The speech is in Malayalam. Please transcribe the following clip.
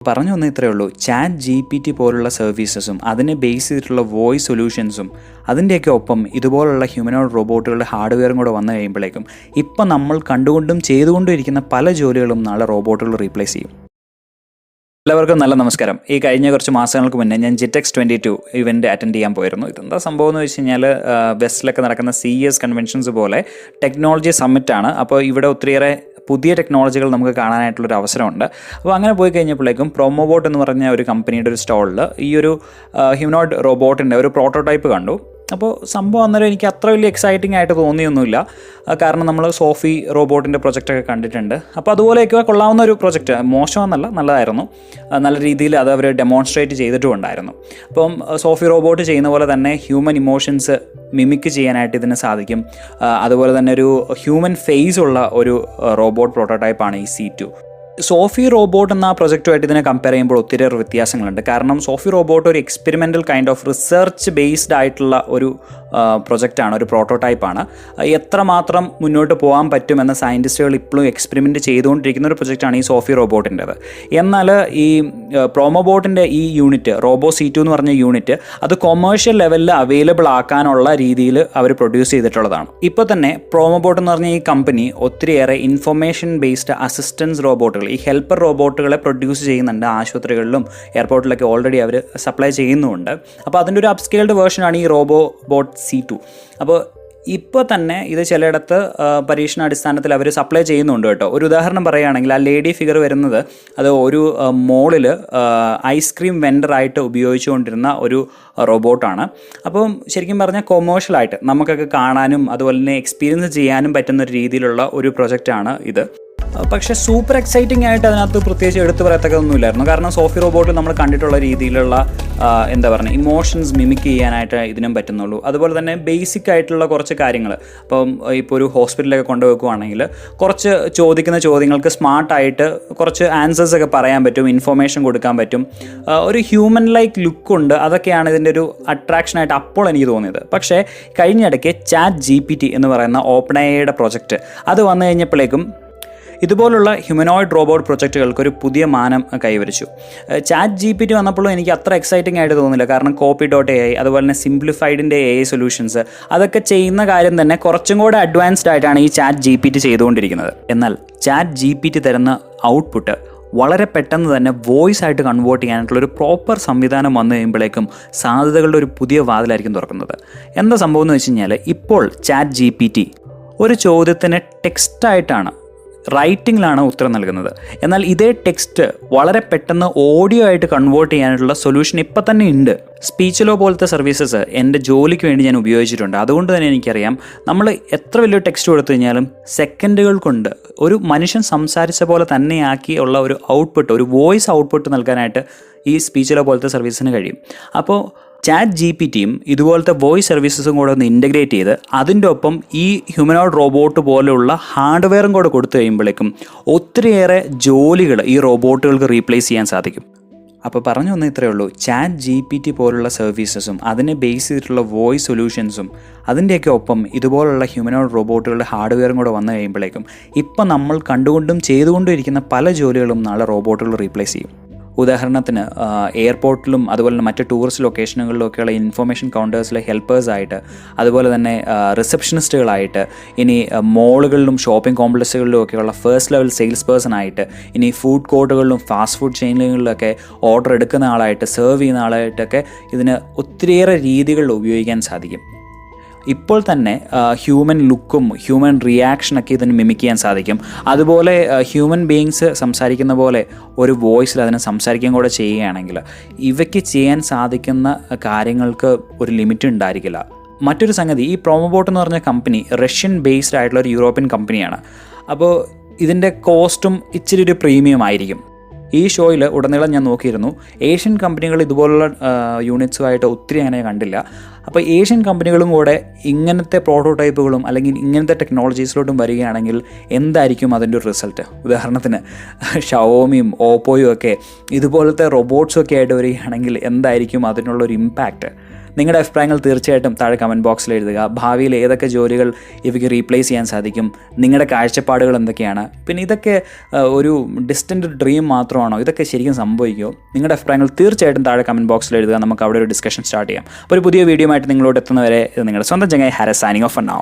പറഞ്ഞു വന്ന ഇത്രയേ ഉള്ളൂ. ചാറ്റ് GPT പോലുള്ള സർവീസസും അതിനെ ബേസ് ചെയ്തിട്ടുള്ള വോയിസ് സൊല്യൂഷൻസും അതിൻ്റെയൊക്കെ ഒപ്പം ഇതുപോലുള്ള ഹ്യൂമനോയിഡ് റോബോട്ടുകളുടെ ഹാർഡ്വെയറും കൂടെ വന്നു കഴിയുമ്പോഴേക്കും ഇപ്പം നമ്മൾ കണ്ടുകൊണ്ടും ചെയ്തുകൊണ്ടും ഇരിക്കുന്ന പല ജോലികളും നാളെ റോബോട്ടുകൾ റീപ്ലേസ് ചെയ്യും. എല്ലാവർക്കും നല്ല നമസ്കാരം. ഈ കഴിഞ്ഞ കുറച്ച് മാസങ്ങൾക്ക് മുന്നേ ഞാൻ GITEX 22 ഇവൻ്റ് അറ്റൻഡ് ചെയ്യാൻ പോയിരുന്നു. ഇതെന്താ സംഭവം എന്ന് വെച്ച് കഴിഞ്ഞാൽ വെസ്റ്റിലൊക്കെ നടക്കുന്ന CES കൺവെൻഷൻസ് പോലെ ടെക്നോളജി സമ്മിറ്റാണ്. അപ്പോൾ ഇവിടെ ഒത്തിരിയേറെ പുതിയ ടെക്നോളജികൾ നമുക്ക് കാണാനായിട്ടുള്ളൊരു അവസരമുണ്ട്. അപ്പോൾ അങ്ങനെ പോയി കഴിഞ്ഞപ്പോഴേക്കും പ്രൊമോബോട്ട് എന്ന് പറഞ്ഞ ഒരു കമ്പനിയുടെ ഒരു സ്റ്റോളിൽ ഈ ഒരു ഹ്യൂമനോയിഡ് റോബോട്ടിൻ്റെ ഒരു പ്രോട്ടോടൈപ്പ് കണ്ടു. അപ്പോൾ സംഭവം അന്നേരം എനിക്ക് അത്ര വലിയ എക്സൈറ്റിംഗ് ആയിട്ട് തോന്നിയൊന്നുമില്ല. കാരണം നമ്മൾ സോഫി റോബോട്ടിൻ്റെ പ്രൊജക്റ്റൊക്കെ കണ്ടിട്ടുണ്ട്. അപ്പോൾ അതുപോലെയൊക്കെ കൊള്ളാവുന്ന ഒരു പ്രൊജക്റ്റ്, മോശമെന്നല്ല, നല്ലതായിരുന്നു. നല്ല രീതിയിൽ അത് അവർ ഡെമോൺസ്ട്രേറ്റ് ചെയ്തിട്ടും ഉണ്ടായിരുന്നു. അപ്പം സോഫി റോബോട്ട് ചെയ്യുന്ന പോലെ തന്നെ ഹ്യൂമൻ ഇമോഷൻസ് മിമിക്ക് ചെയ്യാനായിട്ട് ഇതിന് സാധിക്കും. അതുപോലെ തന്നെ ഒരു ഹ്യൂമൻ ഫേസ് ഉള്ള ഒരു റോബോട്ട് പ്രോട്ടോടൈപ്പാണ് ഈ C2. സോഫി റോബോട്ട് എന്ന പ്രൊജക്റ്റുമായിട്ട് ഇതിനെ കമ്പയർ ചെയ്യുമ്പോൾ ഒത്തിരി വ്യത്യാസങ്ങളുണ്ട്. കാരണം സോഫി റോബോട്ട് ഒരു experimental kind of research based ആയിട്ടുള്ള ഒരു പ്രൊജക്റ്റാണ്, ഒരു പ്രോട്ടോടൈപ്പാണ്. എത്രമാത്രം മുന്നോട്ട് പോകാൻ പറ്റുമെന്ന് സയൻറ്റിസ്റ്റുകൾ ഇപ്പോഴും എക്സ്പെരിമെൻറ്റ് ചെയ്തുകൊണ്ടിരിക്കുന്ന ഒരു പ്രൊജക്റ്റാണ് ഈ സോഫി റോബോട്ടിൻ്റെത്. എന്നാൽ ഈ പ്രോമോബോട്ടിൻ്റെ ഈ യൂണിറ്റ്, റോബോ C2 എന്ന് പറഞ്ഞ യൂണിറ്റ്, അത് കൊമേഴ്ഷ്യൽ ലെവലിൽ അവൈലബിൾ ആക്കാനുള്ള രീതിയിൽ അവർ പ്രൊഡ്യൂസ് ചെയ്തിട്ടുള്ളതാണ്. ഇപ്പോൾ തന്നെ പ്രോമോബോട്ട് എന്ന് പറഞ്ഞ ഈ കമ്പനി ഒത്തിരിയേറെ ഇൻഫർമേഷൻ ബേസ്ഡ് അസിസ്റ്റൻസ് റോബോട്ടുകൾ, ഈ ഹെൽപ്പർ റോബോട്ടുകളെ പ്രൊഡ്യൂസ് ചെയ്യുന്നുണ്ട്. ആശുപത്രികളിലും എയർപോർട്ടിലൊക്കെ ഓൾറെഡി അവർ സപ്ലൈ ചെയ്യുന്നുമുണ്ട്. അപ്പോൾ അതിൻ്റെ ഒരു അപ്സ്കെയിൽഡ് വേർഷനാണ് ഈ റോബോബോട്ട് C2. അപ്പോൾ ഇപ്പോൾ തന്നെ ഇത് ചിലയിടത്ത് പരീക്ഷണാടിസ്ഥാനത്തിൽ അവർ സപ്ലൈ ചെയ്യുന്നുണ്ട് കേട്ടോ. ഒരു ഉദാഹരണം പറയുകയാണെങ്കിൽ ആ ലേഡി ഫിഗർ വരുന്നത് അത് ഒരു മോളിൽ ഐസ്ക്രീം വെൻഡറായിട്ട് ഉപയോഗിച്ചുകൊണ്ടിരുന്ന ഒരു റോബോട്ടാണ്. അപ്പം ശരിക്കും പറഞ്ഞാൽ കൊമേഴ്ഷ്യലായിട്ട് നമുക്കൊക്കെ കാണാനും അതുപോലെ തന്നെ എക്സ്പീരിയൻസ് ചെയ്യാനും പറ്റുന്ന ഒരു രീതിയിലുള്ള ഒരു പ്രൊജക്റ്റാണ് ഇത്. പക്ഷേ സൂപ്പർ എക്സൈറ്റിംഗ് ആയിട്ട് അതിനകത്ത് പ്രത്യേകിച്ച് എടുത്തു പറയത്തക്കൊന്നുമില്ലായിരുന്നു. കാരണം സോഫി റോബോട്ടിൽ നമ്മൾ കണ്ടിട്ടുള്ള രീതിയിലുള്ള എന്താ പറയുക, ഇമോഷൻസ് മിമിക് ചെയ്യാനായിട്ട് ഇതിനും പറ്റുന്നുള്ളൂ. അതുപോലെ തന്നെ ബേസിക് ആയിട്ടുള്ള കുറച്ച് കാര്യങ്ങൾ, അപ്പം ഇപ്പോൾ ഒരു ഹോസ്പിറ്റലിലൊക്കെ കൊണ്ടുവെക്കുകയാണെങ്കിൽ കുറച്ച് ചോദിക്കുന്ന ചോദ്യങ്ങൾക്ക് സ്മാർട്ടായിട്ട് കുറച്ച് ആൻസേഴ്സൊക്കെ പറയാൻ പറ്റും, ഇൻഫർമേഷൻ കൊടുക്കാൻ പറ്റും. ഒരു ഹ്യൂമൻ ലൈക്ക് ലുക്കുണ്ട്. അതൊക്കെയാണ് ഇതിൻ്റെ ഒരു അട്രാക്ഷനായിട്ട് അപ്പോൾ എനിക്ക് തോന്നിയത്. പക്ഷേ കഴിഞ്ഞിടയ്ക്ക് ചാറ്റ് GPT എന്ന് പറയുന്ന ഓപ്പൺഎഐയുടെ പ്രൊജക്റ്റ് അത് വന്നു കഴിഞ്ഞപ്പോഴേക്കും ഇതുപോലുള്ള ഹ്യൂമനോയിഡ് റോബോട്ട് പ്രൊജക്റ്റുകൾക്ക് ഒരു പുതിയ മാനം കൈവരിച്ചു. ചാറ്റ് GPT വന്നപ്പോഴും എനിക്ക് അത്ര എക്സൈറ്റിംഗ് ആയിട്ട് തോന്നില്ല. കാരണം copy.ai അതുപോലെ തന്നെ സിംപ്ലിഫൈഡിൻ്റെ AI സൊല്യൂഷൻസ് അതൊക്കെ ചെയ്യുന്ന കാര്യം തന്നെ കുറച്ചും കൂടെ അഡ്വാൻസ്ഡ് ആയിട്ടാണ് ഈ ചാറ്റ് GPT ചെയ്തുകൊണ്ടിരിക്കുന്നത്. എന്നാൽ ചാറ്റ് GPT തരുന്ന ഔട്ട്പുട്ട് വളരെ പെട്ടെന്ന് തന്നെ വോയിസ് ആയിട്ട് കൺവേർട്ട് ചെയ്യാനായിട്ടുള്ളൊരു പ്രോപ്പർ സംവിധാനം വന്നു കഴിയുമ്പോഴേക്കും സാധ്യതകളുടെ ഒരു പുതിയ വാതിലായിരിക്കും തുറക്കുന്നത്. എന്താ സംഭവം എന്ന് വെച്ച് കഴിഞ്ഞാൽ, ഇപ്പോൾ ചാറ്റ് GPT ഒരു ചോദ്യത്തിന് ടെക്സ്റ്റായിട്ടാണ്, റൈറ്റിങ്ങിലാണ് ഉത്തരം നൽകുന്നത്. എന്നാൽ ഇതേ ടെക്സ്റ്റ് വളരെ പെട്ടെന്ന് ഓഡിയോ ആയിട്ട് കൺവേർട്ട് ചെയ്യാനുള്ള സൊല്യൂഷൻ ഇപ്പം തന്നെ ഉണ്ട്. സ്പീച്ച് ലോ പോലത്തെ സർവീസസ് എൻ്റെ ജോലിക്ക് വേണ്ടി ഞാൻ ഉപയോഗിച്ചിട്ടുണ്ട്. അതുകൊണ്ട് തന്നെ എനിക്കറിയാം, നമ്മൾ എത്ര വലിയ ടെക്സ്റ്റ് കൊടുത്തു കഴിഞ്ഞാലും സെക്കൻഡുകൾ കൊണ്ട് ഒരു മനുഷ്യൻ സംസാരിച്ച പോലെ തന്നെയാക്കിയുള്ള ഒരു ഔട്ട്പുട്ട്, ഒരു വോയിസ് ഔട്ട്പുട്ട് നൽകാനായിട്ട് ഈ സ്പീച്ച് ലോ പോലത്തെ സർവീസിന് കഴിയും. അപ്പോൾ ചാറ്റ് GPTയും ഇതുപോലത്തെ വോയിസ് സർവീസസും കൂടെ ഒന്ന് ഇൻ്റഗ്രേറ്റ് ചെയ്ത് അതിൻ്റെ ഒപ്പം ഈ ഹ്യൂമനോയിഡ് റോബോട്ട് പോലെയുള്ള ഹാർഡ്വെയറും കൂടെ കൊടുത്തു കഴിയുമ്പോഴേക്കും ഒത്തിരിയേറെ ജോലികൾ ഈ റോബോട്ടുകൾക്ക് റീപ്ലേസ് ചെയ്യാൻ സാധിക്കും. അപ്പോൾ പറഞ്ഞു വന്ന ഇത്രയേ ഉള്ളൂ. ചാറ്റ് GPT പോലുള്ള സർവീസസും അതിനെ ബേസ് ചെയ്തിട്ടുള്ള വോയിസ് സൊല്യൂഷൻസും അതിൻ്റെയൊക്കെ ഒപ്പം ഇതുപോലുള്ള ഹ്യൂമനോയിഡ് റോബോട്ടുകളുടെ ഹാർഡ്വെയറും കൂടെ വന്നു കഴിയുമ്പോഴേക്കും ഇപ്പം നമ്മൾ കണ്ടുകൊണ്ടും ചെയ്തുകൊണ്ടും ഇരിക്കുന്ന പല ജോലികളും നാളെ റോബോട്ടുകൾ റീപ്ലേസ് ചെയ്യും. ഉദാഹരണത്തിന് എയർപോർട്ടിലും അതുപോലെ തന്നെ മറ്റ് ടൂറിസ്റ്റ് ലൊക്കേഷനുകളിലൊക്കെയുള്ള ഇൻഫർമേഷൻ കൗണ്ടേഴ്സിലെ ഹെൽപ്പേഴ്സായിട്ട്, അതുപോലെ തന്നെ റിസപ്ഷനിസ്റ്റുകളായിട്ട്, ഇനി മോളുകളിലും ഷോപ്പിംഗ് കോംപ്ലക്സുകളിലും ഒക്കെയുള്ള ഫസ്റ്റ് ലെവൽ സെയിൽസ് പേഴ്സണായിട്ട്, ഇനി ഫുഡ് കോർട്ടുകളിലും ഫാസ്റ്റ് ഫുഡ് ചെയിനുകളിലൊക്കെ ഓർഡർ എടുക്കുന്ന ആളായിട്ട്, സെർവ് ചെയ്യുന്ന ആളായിട്ടൊക്കെ ഇതിന് ഒത്തിരിയേറെ രീതികളിൽ ഉപയോഗിക്കാൻ സാധിക്കും. ഇപ്പോൾ തന്നെ ഹ്യൂമൻ ലുക്കും ഹ്യൂമൻ റിയാക്ഷനൊക്കെ ഇതിന് മിമിക് ചെയ്യാൻ സാധിക്കും. അതുപോലെ ഹ്യൂമൻ ബീയിങ്സ് സംസാരിക്കുന്ന പോലെ ഒരു വോയിസിൽ അതിനെ സംസാരിക്കാൻ കൂടെ ചെയ്യുകയാണെങ്കിൽ ഇവയ്ക്ക് ചെയ്യാൻ സാധിക്കുന്ന കാര്യങ്ങൾക്ക് ഒരു ലിമിറ്റ് ഉണ്ടായിരിക്കില്ല. മറ്റൊരു സംഗതി, ഈ പ്രോമോബോട്ട് എന്ന് പറഞ്ഞ കമ്പനി റഷ്യൻ ബേസ്ഡ് ആയിട്ടുള്ള ഒരു യൂറോപ്യൻ കമ്പനിയാണ്. അപ്പോൾ ഇതിൻ്റെ കോസ്റ്റും ഇച്ചിരി ഒരു പ്രീമിയം ആയിരിക്കും. ഈ ഷോയിൽ ഉടനീളം ഞാൻ നോക്കിയിരുന്നു, ഏഷ്യൻ കമ്പനികൾ ഇതുപോലുള്ള യൂണിറ്റ്സുമായിട്ട് ഒത്തിരി അങ്ങനെ കണ്ടില്ല. അപ്പോൾ ഏഷ്യൻ കമ്പനികളും കൂടെ ഇങ്ങനത്തെ പ്രോട്ടോടൈപ്പുകളും അല്ലെങ്കിൽ ഇങ്ങനത്തെ ടെക്നോളജീസിലോട്ടും വരികയാണെങ്കിൽ എന്തായിരിക്കും അതിൻ്റെ ഒരു റിസൾട്ട്? ഉദാഹരണത്തിന് ഷവോമിയും ഓപ്പോയും ഒക്കെ ഇതുപോലത്തെ റോബോട്ട്സൊക്കെ ആയിട്ട് വരികയാണെങ്കിൽ എന്തായിരിക്കും അതിനുള്ളൊരു ഇമ്പാക്റ്റ്? നിങ്ങളുടെ അഭിപ്രായങ്ങൾ തീർച്ചയായിട്ടും താഴെ കമൻറ്റ് ബോക്സിൽ എഴുതുക. ഭാവിയിൽ ഏതൊക്കെ ജോലികൾ ഇവയ്ക്ക് റീപ്ലേസ് ചെയ്യാൻ സാധിക്കും, നിങ്ങളുടെ കാഴ്ചപ്പാടുകൾ എന്തൊക്കെയാണ്, പിന്നെ ഇതൊക്കെ ഒരു ഡിസ്റ്റൻറ്റ് ഡ്രീം മാത്രമാണോ, ഇതൊക്കെ ശരിക്കും സംഭവിക്കുമോ? നിങ്ങളുടെ അഭിപ്രായങ്ങൾ തീർച്ചയായിട്ടും താഴെ കമൻറ്റ് ബോക്സിൽ എഴുതുക. നമുക്ക് അവിടെ ഒരു ഡിസ്കഷൻ സ്റ്റാർട്ട് ചെയ്യാം. അപ്പോൾ ഒരു പുതിയ വീഡിയോ ആയിട്ട് നിങ്ങളോട് എത്തുന്നവരെ ഇത് നിങ്ങളുടെ സ്വന്തം ചങ്ങായി Haris signing off for now.